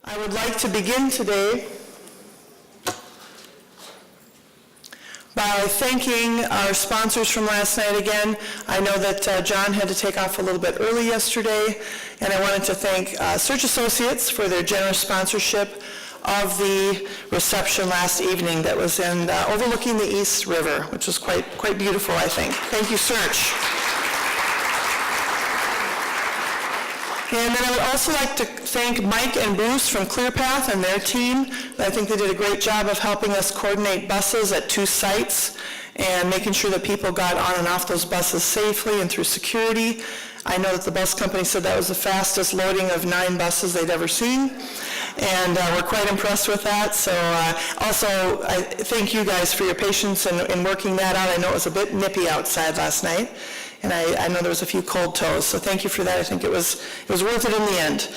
I would like to begin today by thanking our sponsors from last night again. I know that John had to take off a little bit early yesterday, and I wanted to thank Search Associates for their generous sponsorship of the reception last evening that was in overlooking the East River, which was quite beautiful, I think. Thank you, Search. And then I would also like to thank Mike and Bruce from ClearPath and their team. I think they did a great job of helping us coordinate buses at 2 sites and making sure that people got on and off those buses safely and through security. I know that the bus company said that was the fastest loading of 9 buses they'd ever seen, and we're quite impressed with that. So also, I thank you guys for your patience in working that out. I know it was a bit nippy outside last night, and I know there was a few cold toes, so thank you for that. I think it was worth it in the end.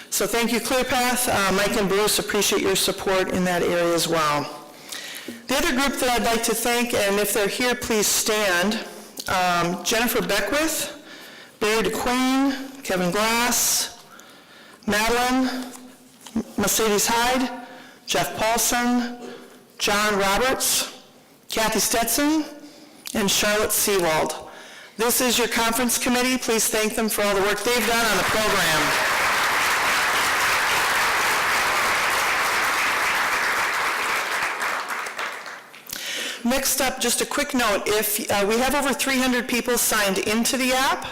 So thank you, ClearPath. Mike and Bruce, appreciate your support in that area as well. The other group that I'd like to thank, and if they're here, please stand, Jennifer Beckwith, Barry DeQueen, Kevin Glass, Madeline, Mercedes Hyde, Jeff Paulson, John Roberts, Kathy Stetson, and Charlotte Seawald. This is your conference committee. Please thank them for all the work they've done on the program. Next up, just a quick note. If we have over 300 people signed into the app,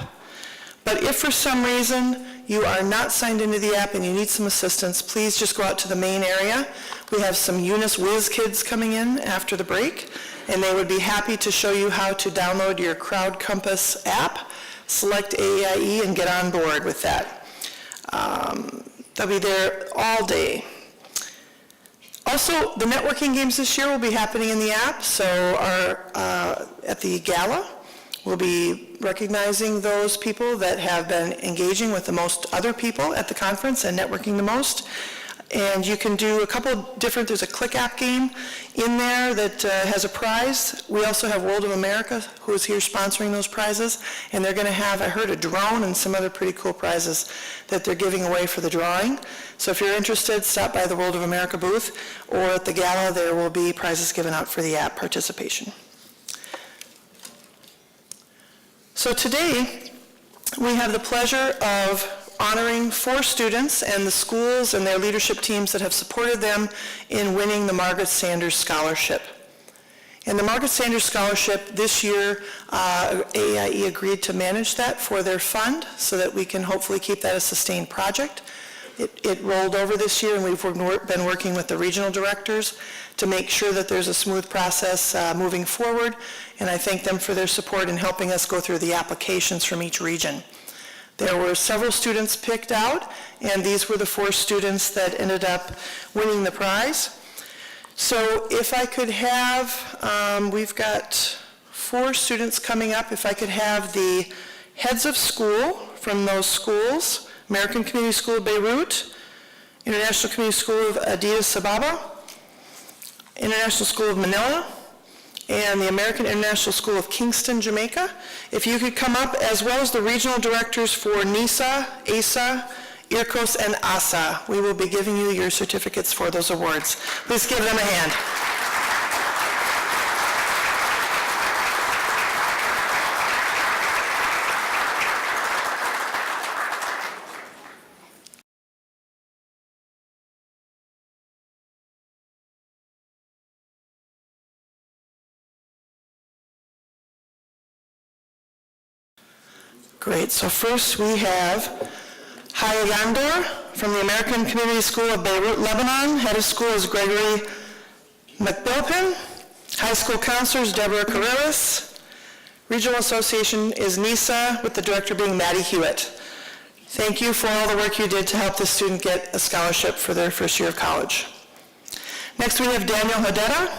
but if for some reason you are not signed into the app and you need some assistance, please just go out to the main area. We have some Eunice Whiz kids coming in after the break, and they would be happy to show you how to download your Crowd Compass app, select AAIE, and get on board with that. They'll be there all day. Also, the networking games this year will be happening in the app, so at the gala, we'll be recognizing those people that have been engaging with the most other people at the conference and networking the most. And you can do a couple different, there's a click app game in there that has a prize. We also have World of America, who is here sponsoring those prizes, and they're going to have, I heard, a drone and some other pretty cool prizes that they're giving away for the drawing. So if you're interested, stop by the World of America booth, or at the gala there will be prizes given out for the app participation. So today, we have the pleasure of honoring 4 students and the schools and their leadership teams that have supported them in winning the Margaret Sanders Scholarship. And the Margaret Sanders Scholarship this year, AAIE agreed to manage that for their fund so that we can hopefully keep that a sustained project. It rolled over this year, and we've been working with the regional directors to make sure that there's a smooth process moving forward, and I thank them for their support in helping us go through the applications from each region. There were several students picked out, and these were the 4 students that ended up winning the prize. So if I could have, we've got 4 students coming up. If I could have the heads of school from those schools: American Community School of Beirut, International Community School of Addis Ababa, International School of Manila, and the American International School of Kingston, Jamaica. If you could come up, as well as the regional directors for NISA, ASA, IRCOS, and ASA. We will be giving you your certificates for those awards. Please give them a hand. Great, so first we have Haya Yandor from the American Community School of Beirut, Lebanon. Head of school is Gregory McBilpin. High school counselors, Deborah Carreras. Regional association is NISA, with the director being Maddie Hewitt. Thank you for all the work you did to help this student get a scholarship for their first year of college. Next we have Daniel Hodera,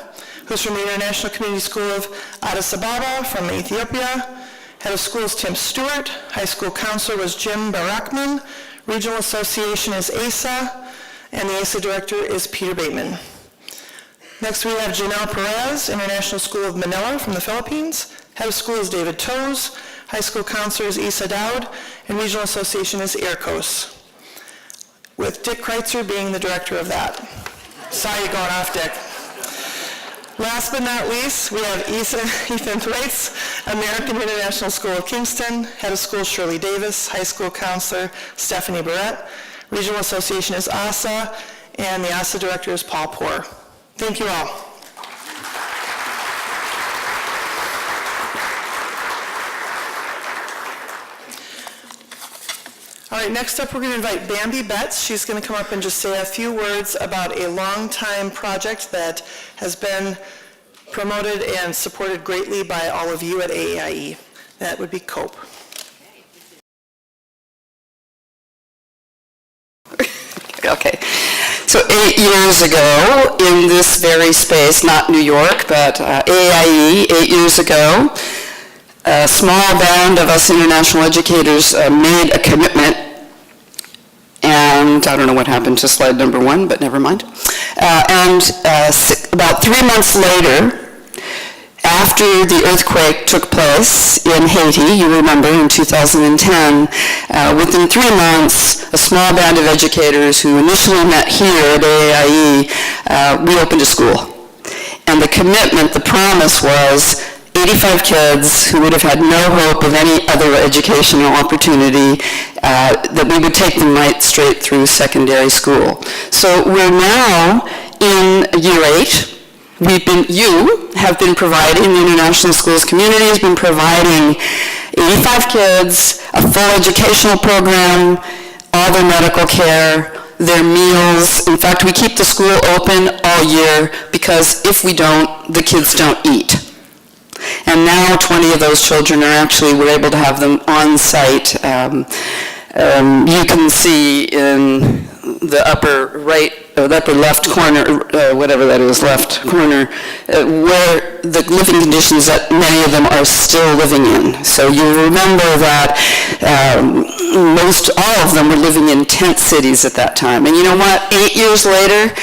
who's from the International Community School of Addis Ababa from Ethiopia. Head of school is Tim Stewart. High school counselor was Jim Barakman. Regional association is ASA, and the ASA director is Peter Bateman. Next we have Janelle Perez, International School of Manila from the Philippines. Head of school is David Toes. High school counselor is Isa Dowd, and regional association is IRCOS. with Dick Kreitzer being the director of that. Saw you going off, Dick. Last but not least, we have Ethan Thwaites, American International School of Kingston, Head of School Shirley Davis, High School Counselor Stephanie Barrett, Regional Association is ASA, and the ASA Director is Paul Poor. Thank you all. All right, next up we're going to invite Bambi Betts. She's going to come up and just say a few words about a long-time project that has been promoted and supported greatly by all of you at AAIE. That would be COPE. Okay. So 8 years ago, in this very space, not New York, but AAIE, 8 years ago, a small band of us international educators made a commitment, and I don't know what happened to slide number 1, but never mind. About 3 months later, after the earthquake took place in Haiti, you remember, in 2010, within 3 months, a small band of educators who initially met here at AAIE, we opened a school. And the commitment, the promise was 85 kids who would have had no hope of any other educational opportunity, that we would take them right straight through secondary school. So we're now in year 8. You have been providing, the international schools community has been providing 85 kids, a full educational program, all their medical care, their meals. In fact, we keep the school open all year because if we don't, the kids don't eat. And now 20 of those children are actually, we're able to have them on site. You can see in the upper right, or the upper left corner, whatever that is, left corner, where the living conditions that many of them are still living in. So you remember that most all of them were living in tent cities at that time. And you know what? 8 years later,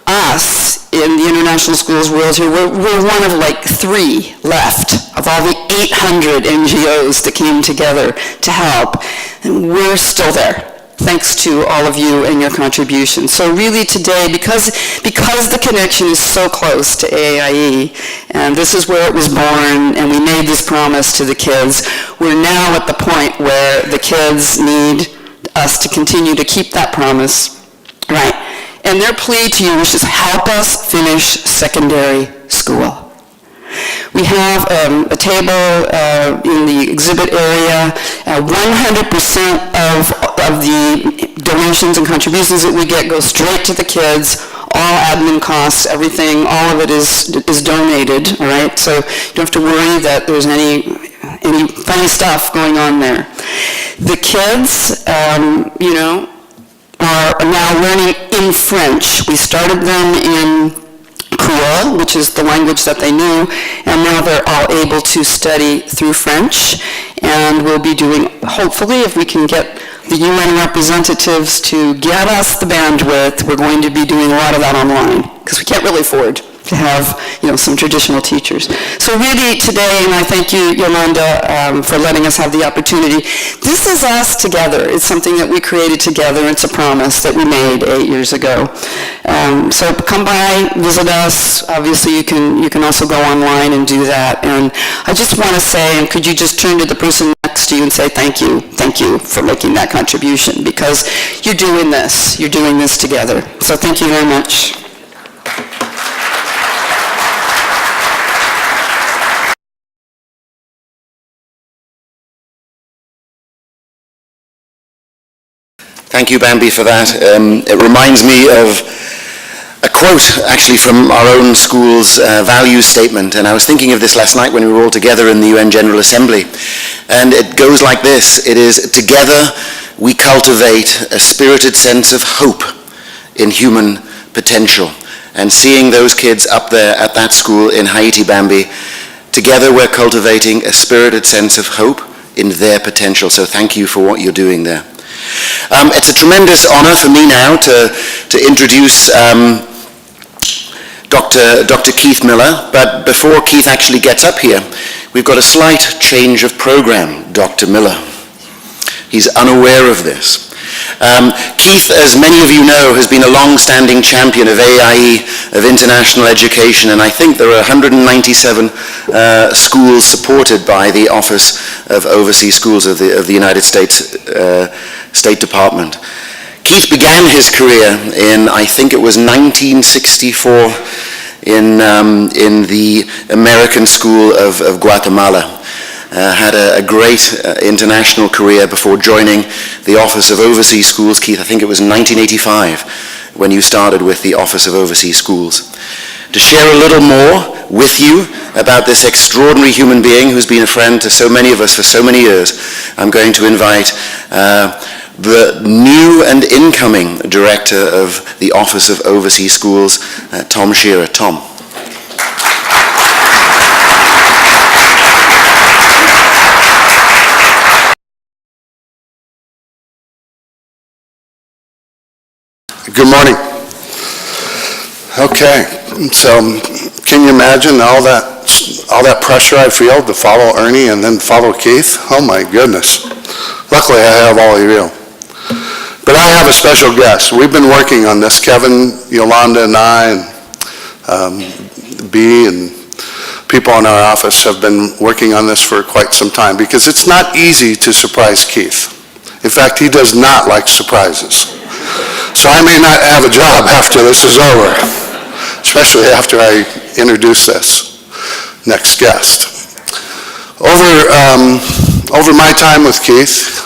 us in the international schools world here, we're one of like 3 left of all the 800 NGOs that came together to help. And we're still there, thanks to all of you and your contributions. So really today, because the connection is so close to AAIE, and this is where it was born, and we made this promise to the kids, we're now at the point where the kids need us to continue to keep that promise, right? And their plea to you is just help us finish secondary school. We have a table in the exhibit area. 100% of the donations and contributions that we get go straight to the kids. All admin costs, everything, all of it is donated, all right? So you don't have to worry that there's any funny stuff going on there. The kids, are now learning in French. We started them in Creole, which is the language that they knew, and now they're all able to study through French, and we'll be doing, hopefully, if we can get the UN representatives to get us the bandwidth, we're going to be doing a lot of that online, because we can't really afford to have, some traditional teachers. So really today, and I thank you, Yolanda, for letting us have the opportunity. This is us together. It's something that we created together. It's a promise that we made 8 years ago. So come by, visit us. Obviously, you can also go online and do that. And I just want to say, and could you just turn to the person next to you and say thank you for making that contribution, because you're doing this together. So thank you very much. Thank you, Bambi, for that. It reminds me of a quote, actually, from our own school's values statement, and I was thinking of this last night when we were all together in the UN General Assembly, and it goes like this. It is, together we cultivate a spirited sense of hope in human potential. And seeing those kids up there at that school in Haiti, Bambi, together we're cultivating a spirited sense of hope in their potential. So thank you for what you're doing there. It's a tremendous honor for me now to introduce Dr. Keith Miller, but before Keith actually gets up here, we've got a slight change of program, Dr. Miller. He's unaware of this. Keith, as many of you know, has been a long-standing champion of AAIE, of international education, and I think there are 197 schools supported by the Office of Overseas Schools of the United States State Department. Keith began his career in, I think it was 1964, in the American School of Guatemala. Had a great international career before joining the Office of Overseas Schools. Keith, I think it was in 1985 when you started with the Office of Overseas Schools. To share a little more with you about this extraordinary human being who's been a friend to so many of us for so many years, I'm going to invite the new and incoming Director of the Office of Overseas Schools, Tom Shearer. Tom. Good morning. Okay, so can you imagine all that pressure I feel to follow Ernie and then follow Keith? Oh my goodness. Luckily I have all of you. But I have a special guest. We've been working on this, Kevin, Yolanda, and I, and B, and people in our office have been working on this for quite some time because it's not easy to surprise Keith. In fact, he does not like surprises. So I may not have a job after this is over, especially after I introduce this next guest. Over my time with Keith,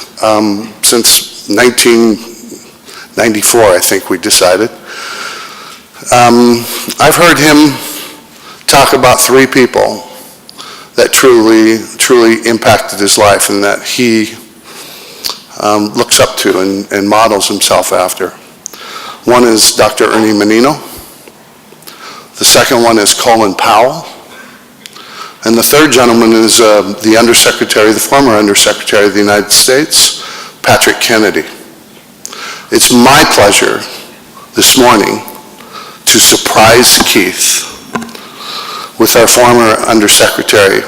since 1994, I think we decided, I've heard him talk about three people that truly impacted his life and that he looks up to and models himself after. One is Dr. Ernie Menino. The second one is Colin Powell. And the third gentleman is the former Undersecretary of the United States, Patrick Kennedy. It's my pleasure this morning to surprise Keith with our former Undersecretary,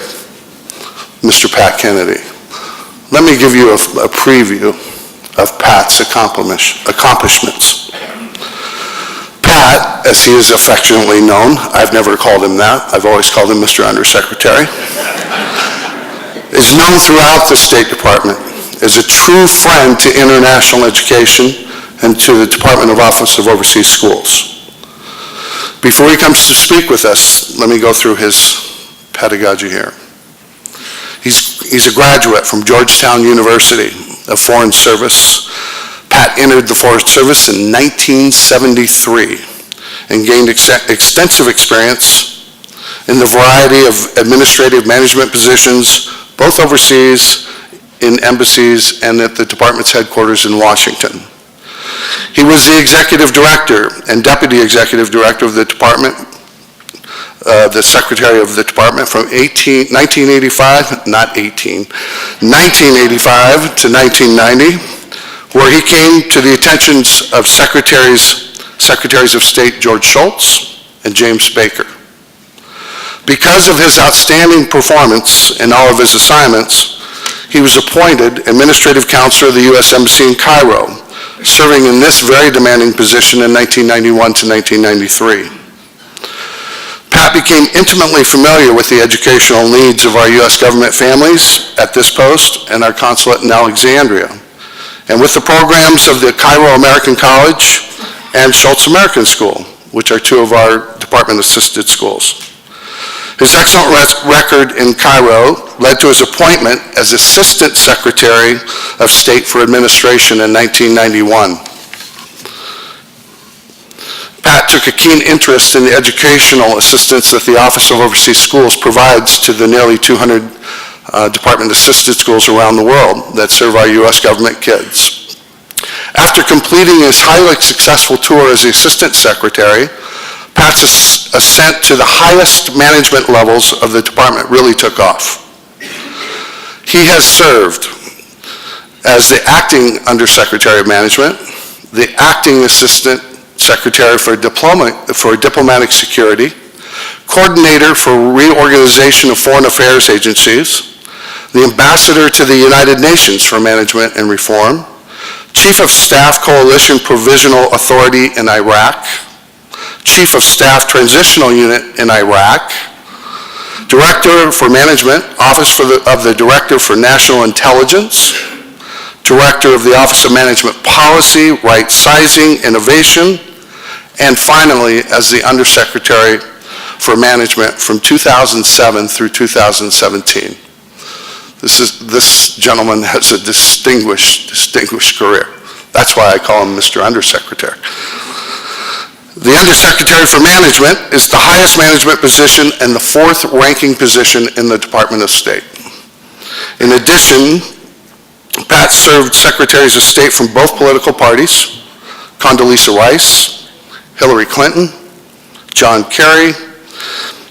Mr. Pat Kennedy. Let me give you a preview of Pat's accomplishments. Pat, as he is affectionately known, I've never called him that, I've always called him Mr. Undersecretary, is known throughout the State Department as a true friend to international education and to the Department of Office of Overseas Schools. Before he comes to speak with us, let me go through his pedagogy here. He's a graduate from Georgetown University of Foreign Service. Pat entered the Foreign Service in 1973 and gained extensive experience in the variety of administrative management positions, both overseas in embassies and at the department's headquarters in Washington. He was the executive director and deputy executive director of the department, the secretary of the department from 1985 to 1990, where he came to the attentions of Secretaries of State George Shultz and James Baker. Because of his outstanding performance in all of his assignments, he was appointed Administrative Counselor of the U.S. Embassy in Cairo, serving in this very demanding position in 1991 to 1993. Pat became intimately familiar with the educational needs of our U.S. government families at this post and our consulate in Alexandria, and with the programs of the Cairo American College and Schultz American School, which are two of our department-assisted schools. His excellent record in Cairo led to his appointment as Assistant Secretary of State for Administration in 1991. Pat took a keen interest in the educational assistance that the Office of Overseas Schools provides to the nearly 200 department-assisted schools around the world that serve our U.S. government kids. After completing his highly successful tour as the Assistant Secretary, Pat's ascent to the highest management levels of the department really took off. He has served as the Acting Undersecretary of Management, the Acting Assistant Secretary for Diplomatic Security, Coordinator for Reorganization of Foreign Affairs Agencies, the Ambassador to the United Nations for Management and Reform, Chief of Staff Coalition Provisional Authority in Iraq, Chief of Staff Transitional Unit in Iraq, Director for Management, Office of the Director for National Intelligence, Director of the Office of Management Policy, Right Sizing, Innovation, and finally, as the Undersecretary for Management from 2007 through 2017. This gentleman has a distinguished career. That's why I call him Mr. Undersecretary. The Undersecretary for Management is the highest management position and the fourth ranking position in the Department of State. In addition, Pat served Secretaries of State from both political parties, Condoleezza Rice, Hillary Clinton, John Kerry,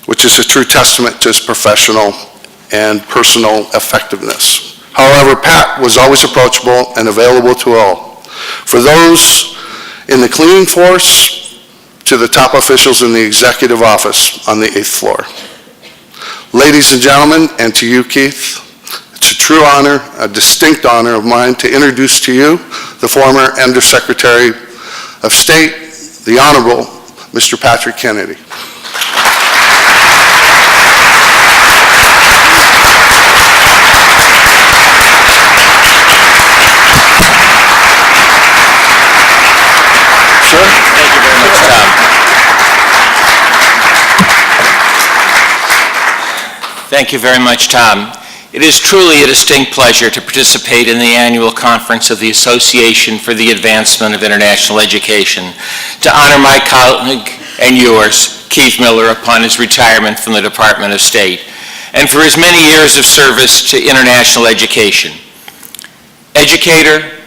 which is a true testament to his professional and personal effectiveness. However, Pat was always approachable and available to all. For those in the cleaning force, to the top officials in the executive office on the 8th floor. Ladies and gentlemen, and to you, Keith, it's a true honor, a distinct honor of mine to introduce to you the former Undersecretary of State, the Honorable Mr. Patrick Kennedy. Sure. Thank you very much, Tom. Thank you very much, Tom. It is truly a distinct pleasure to participate in the annual conference of the Association for the Advancement of International Education to honor my colleague and yours, Keith Miller, upon his retirement from the Department of State, and for his many years of service to international education. Educator,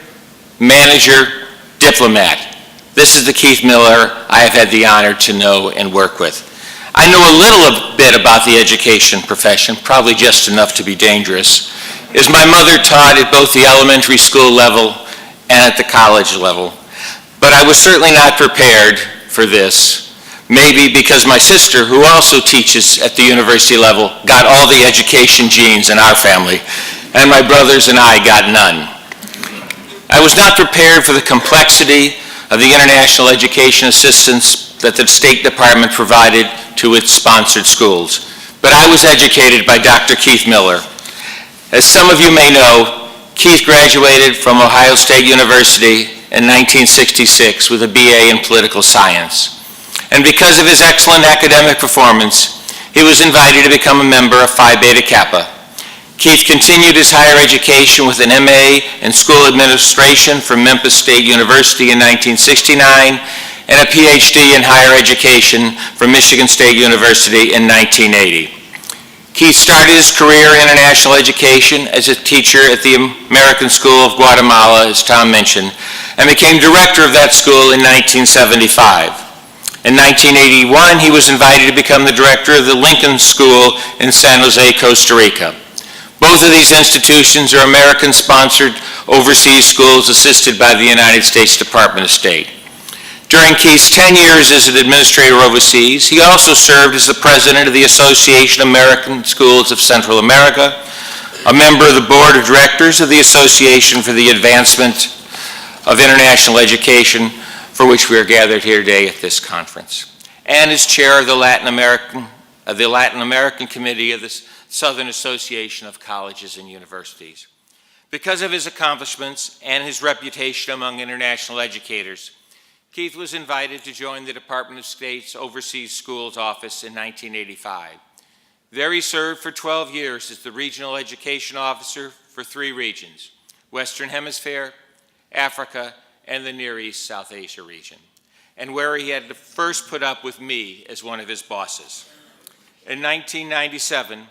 manager, diplomat. This is the Keith Miller I have had the honor to know and work with. I know a little bit about the education profession, probably just enough to be dangerous, as my mother taught at both the elementary school level and at the college level. But I was certainly not prepared for this, maybe because my sister, who also teaches at the university level, got all the education genes in our family, and my brothers and I got none. I was not prepared for the complexity of the international education assistance that the State Department provided to its sponsored schools. But I was educated by Dr. Keith Miller. As some of you may know, Keith graduated from Ohio State University in 1966 with a BA in political science. And because of his excellent academic performance, he was invited to become a member of Phi Beta Kappa. Keith continued his higher education with an MA in School Administration from Memphis State University in 1969 and a PhD in higher education from Michigan State University in 1980. Keith started his career in international education as a teacher at the American School of Guatemala, as Tom mentioned, and became director of that school in 1975. In 1981, he was invited to become the director of the Lincoln School in San Jose, Costa Rica. Both of these institutions are American-sponsored overseas schools assisted by the United States Department of State. During Keith's 10 years as an administrator overseas, he also served as the president of the Association of American Schools of Central America, a member of the board of directors of the Association for the Advancement of International Education, for which we are gathered here today at this conference, and as chair of the Latin American Committee of the Southern Association of Colleges and Universities. Because of his accomplishments and his reputation among international educators, Keith was invited to join the Department of State's Overseas Schools Office in 1985. There he served for 12 years as the Regional Education Officer for 3 regions, Western Hemisphere, Africa, and the Near East South Asia region, and where he had to first put up with me as one of his bosses. In 1997,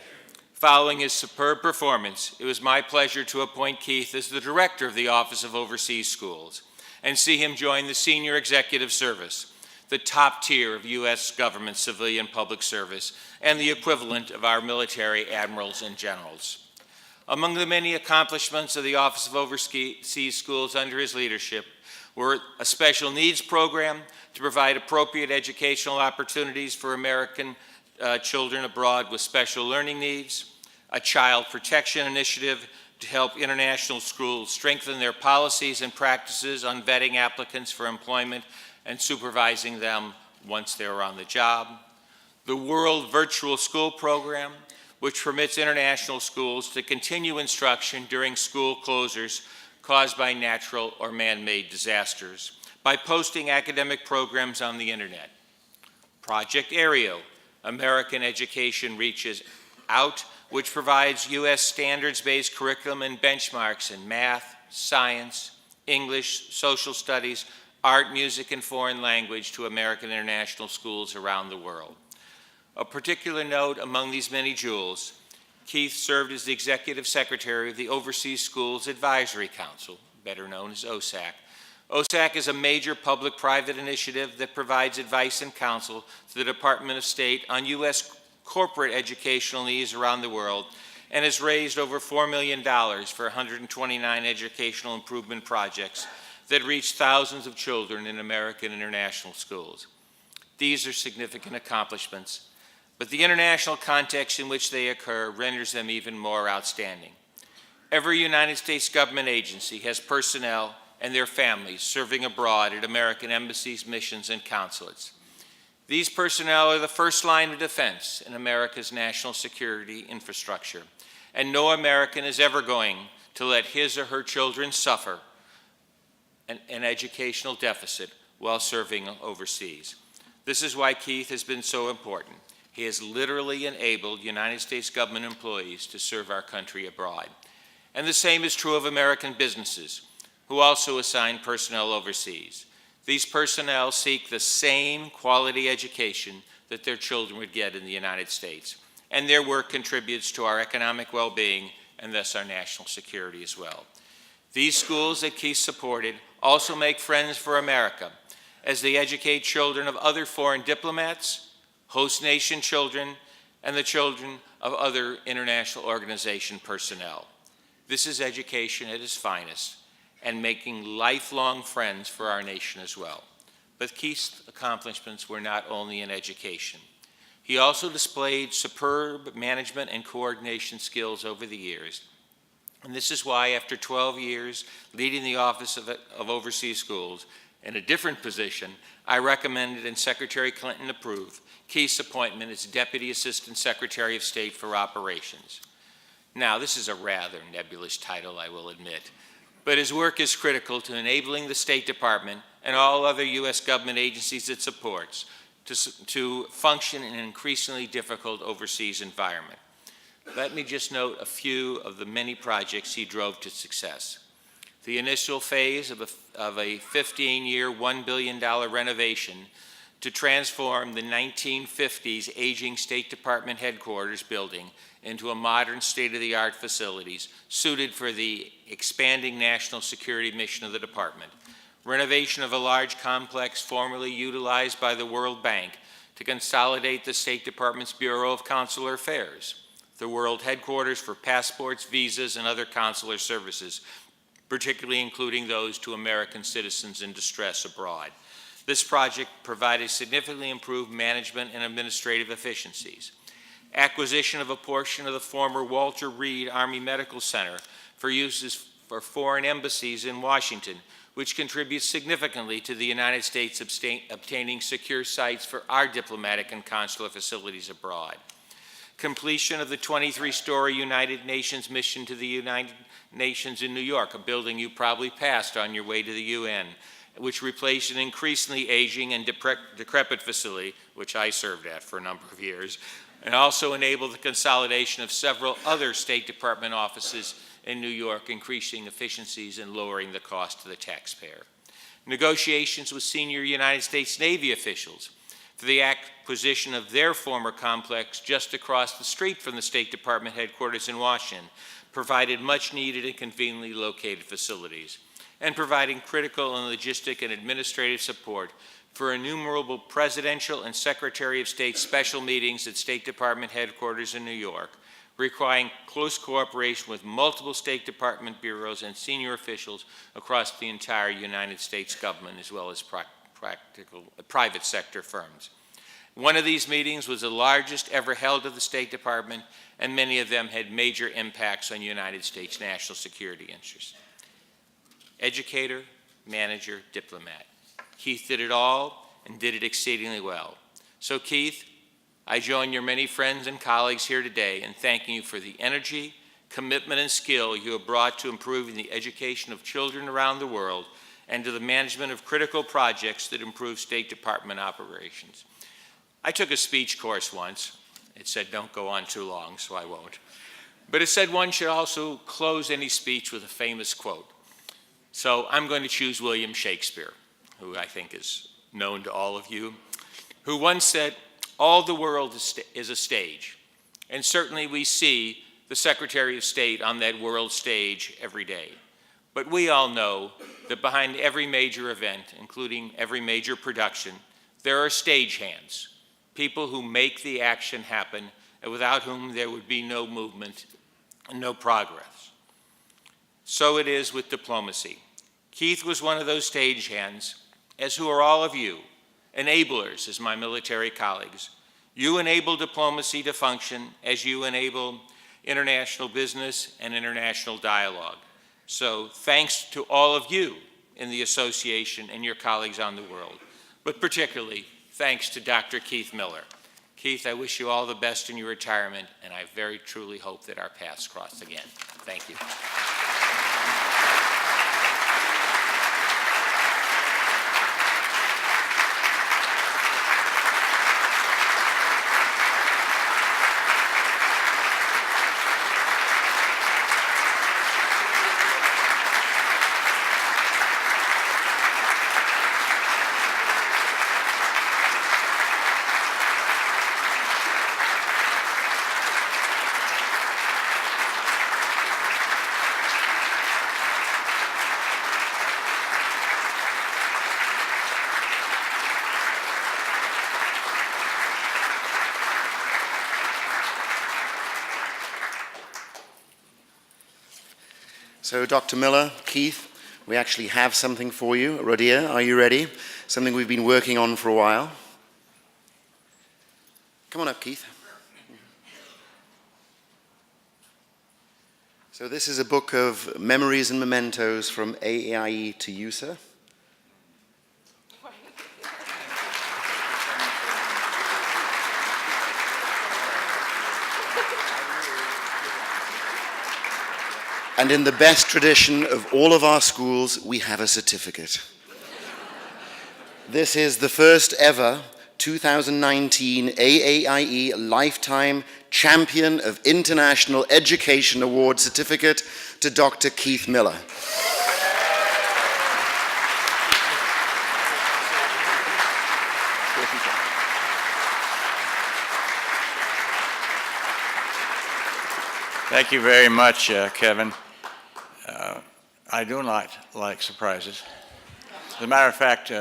following his superb performance, it was my pleasure to appoint Keith as the director of the Office of Overseas Schools and see him join the Senior Executive Service, the top tier of U.S. government civilian public service and the equivalent of our military admirals and generals. Among the many accomplishments of the Office of Overseas Schools under his leadership were a special needs program to provide appropriate educational opportunities for American children abroad with special learning needs, a child protection initiative to help international schools strengthen their policies and practices on vetting applicants for employment and supervising them once they're on the job. The World Virtual School Program, which permits international schools to continue instruction during school closures caused by natural or man-made disasters by posting academic programs on the internet. Project Aereo, American Education Reaches Out, which provides U.S. standards-based curriculum and benchmarks in math, science, English, social studies, art, music, and foreign language to American international schools around the world. A particular note among these many jewels, Keith served as the Executive Secretary of the Overseas Schools Advisory Council, better known as OSAC. OSAC is a major public-private initiative that provides advice and counsel to the Department of State on U.S. corporate educational needs around the world and has raised over $4 million for 129 educational improvement projects that reach thousands of children in American international schools. These are significant accomplishments, but the international context in which they occur renders them even more outstanding. Every United States government agency has personnel and their families serving abroad at American embassies, missions, and consulates. These personnel are the first line of defense in America's national security infrastructure, and no American is ever going to let his or her children suffer an educational deficit while serving overseas. This is why Keith has been so important. He has literally enabled United States government employees to serve our country abroad. And the same is true of American businesses, who also assign personnel overseas. These personnel seek the same quality education that their children would get in the United States, and their work contributes to our economic well-being and thus our national security as well. These schools that Keith supported also make friends for America as they educate children of other foreign diplomats, host nation children, and the children of other international organization personnel. This is education at its finest, and making lifelong friends for our nation as well. But Keith's accomplishments were not only in education. He also displayed superb management and coordination skills over the years. And this is why, after 12 years leading the Office of Overseas Schools, in a different position, I recommended and Secretary Clinton approved Keith's appointment as Deputy Assistant Secretary of State for Operations. Now, this is a rather nebulous title, I will admit, but his work is critical to enabling the State Department and all other U.S. government agencies it supports to function in an increasingly difficult overseas environment. Let me just note a few of the many projects he drove to success. The initial phase of a 15-year, $1 billion renovation to transform the 1950s aging State Department headquarters building into a modern state-of-the-art facilities suited for the expanding national security mission of the department. Renovation of a large complex formerly utilized by the World Bank to consolidate the State Department's Bureau of Consular Affairs, the world headquarters for passports, visas, and other consular services, particularly including those to American citizens in distress abroad. This project provided significantly improved management and administrative efficiencies. Acquisition of a portion of the former Walter Reed Army Medical Center for uses for foreign embassies in Washington, which contributes significantly to the United States obtaining secure sites for our diplomatic and consular facilities abroad. Completion of the 23-story United Nations mission to the United Nations in New York, a building you probably passed on your way to the UN, which replaced an increasingly aging and decrepit facility, which I served at for a number of years, and also enabled the consolidation of several other State Department offices in New York, increasing efficiencies and lowering the cost to the taxpayer. Negotiations with senior United States Navy officials for the acquisition of their former complex just across the street from the State Department headquarters in Washington provided much needed and conveniently located facilities, and providing critical and logistic and administrative support for innumerable presidential and Secretary of State special meetings at State Department headquarters in New York, requiring close cooperation with multiple State Department bureaus and senior officials across the entire United States government, as well as private sector firms. One of these meetings was the largest ever held at the State Department, and many of them had major impacts on United States national security interests. Educator, manager, diplomat. Keith did it all and did it exceedingly well. So Keith, I join your many friends and colleagues here today in thanking you for the energy, commitment, and skill you have brought to improving the education of children around the world and to the management of critical projects that improve State Department operations. I took a speech course once. It said don't go on too long, so I won't. But it said one should also close any speech with a famous quote. So I'm going to choose William Shakespeare, who I think is known to all of you, who once said, all the world is a stage. And certainly we see the Secretary of State on that world stage every day. But we all know that behind every major event, including every major production, there are stagehands, people who make the action happen and without whom there would be no movement and no progress. So it is with diplomacy. Keith was one of those stagehands, as who are all of you, enablers as my military colleagues. You enable diplomacy to function as you enable international business and international dialogue. So thanks to all of you in the association and your colleagues on the world, but particularly thanks to Dr. Keith Miller. Keith, I wish you all the best in your retirement, and I very truly hope that our paths cross again. Thank you. So Dr. Miller, Keith, we actually have something for you. Rodia, are you ready? Something we've been working on for a while. Come on up, Keith. So this is a book of memories and mementos from AAIE to you, sir. And in the best tradition of all of our schools, we have a certificate. This is the first ever 2019 AAIE Lifetime Champion of International Education Award certificate to Dr. Keith Miller. Thank you very much, Kevin. I do not like surprises. As a matter of fact,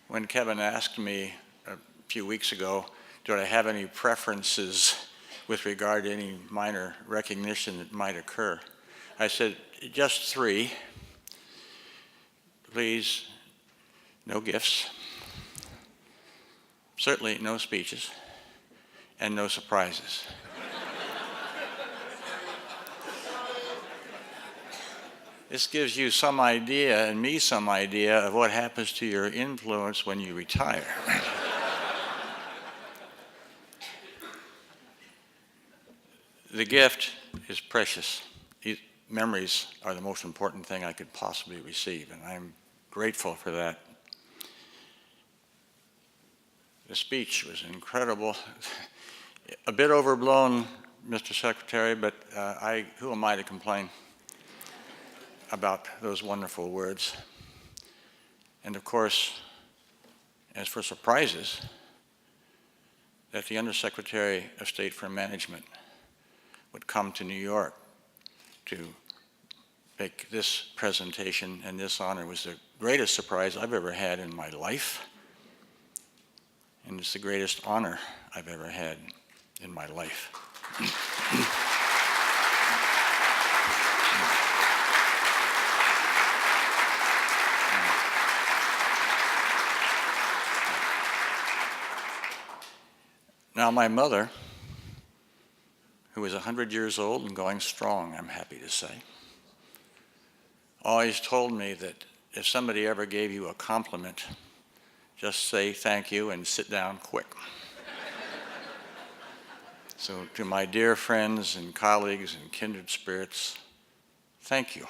when Kevin asked me a few weeks ago, do I have any preferences with regard to any minor recognition that might occur, I said, just 3. Please, no gifts, certainly no speeches, and no surprises. This gives you some idea, and me some idea, of what happens to your influence when you retire. The gift is precious. These memories are the most important thing I could possibly receive, and I'm grateful for that. The speech was incredible. A bit overblown, Mr. Secretary, but who am I to complain about those wonderful words? And of course, as for surprises, that the Undersecretary of State for Management would come to New York to make this presentation and this honor was the greatest surprise I've ever had in my life. And it's the greatest honor I've ever had in my life. Now, my mother, who was 100 years old and going strong, I'm happy to say, always told me that if somebody ever gave you a compliment, just say thank you and sit down quick. So to my dear friends and colleagues and kindred spirits, thank you.